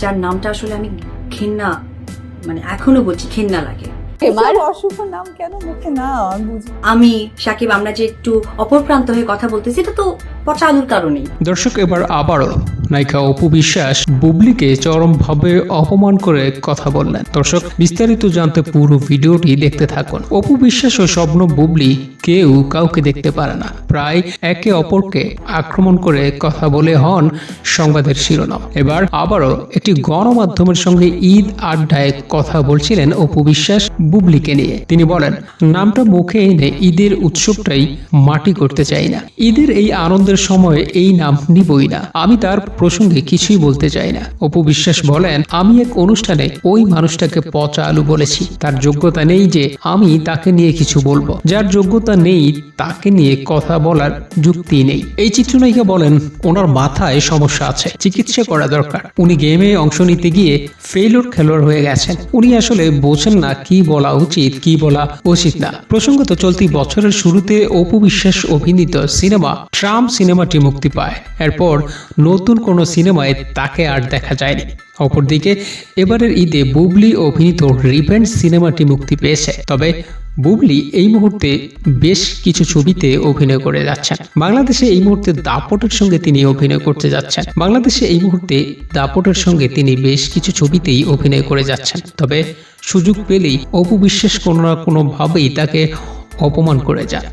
যার নামটা আসলে আমি ঘেন্না, মানে এখনো বলছি ঘেন্না লাগে। অশুভ নাম কেন মুখে না বুঝি। আমি সাকিব, আমরা যে একটু অপরপ্রান্ত হয়ে কথা বলতেছি, এটা তো পচা আলুর কারণেই। দর্শক, এবার আবারও নায়িকা অপু বিশ্বাস বুবলিকে চরমভাবে অপমান করে কথা বললেন। দর্শক, বিস্তারিত জানতে পুরো ভিডিওটি দেখতে থাকুন। অপু বিশ্বাস ও স্বপ্ন বুবলি কেউ কাউকে দেখতে পারে না, প্রায় একে অপরকে আক্রমণ করে কথা বলে হন সংবাদের শিরোনাম। এবার আবারও একটি গণমাধ্যমের সঙ্গে ঈদ আড্ডায় কথা বলছিলেন অপু বিশ্বাস বুবলিকে নিয়ে। তিনি বলেন, নামটা মুখে এনে ঈদের উৎসবটাই মাটি করতে চাই না। ঈদের এই আনন্দের সময় এই নাম নিবই না। আমি তার প্রসঙ্গে কিছুই বলতে চাই না। অপু বিশ্বাস বলেন, আমি এক অনুষ্ঠানে ওই মানুষটাকে পচা আলু বলেছি। তার যোগ্যতা নেই যে আমি তাকে নিয়ে কিছু বলবো। যার যোগ্যতা নেই তাকে নিয়ে কথা বলার যুক্তি নেই। এই চিত্রনায়িকা বলেন, ওনার মাথায় সমস্যা আছে, চিকিৎসা করা দরকার। উনি গেমে অংশ নিতে গিয়ে ফেইলুর খেলোয়াড় হয়ে গেছেন। উনি আসলে বোঝেন না কি বলা উচিত, কি বলা উচিত না। প্রসঙ্গত, চলতি বছরের শুরুতে অপু বিশ্বাস অভিনীত সিনেমা ট্রাম্প সিনেমাটি মুক্তি পায়। এরপর নতুন কোনো সিনেমায় তাকে আর দেখা যায়নি। অপরদিকে এবারের ঈদে বুবলি অভিনীত রিভেঞ্জ সিনেমাটি মুক্তি পেয়েছে। তবে বুবলি এই মুহূর্তে বেশ কিছু ছবিতে অভিনয় করে যাচ্ছেন। বাংলাদেশে এই মুহূর্তে দাপটের সঙ্গে তিনি অভিনয় করতে যাচ্ছেন। তিনি বেশ কিছু ছবিতেই অভিনয় করে যাচ্ছেন। তবে সুযোগ পেলেই অপু বিশ্বাস কোনো না কোনোভাবেই তাকে অপমান করে যান।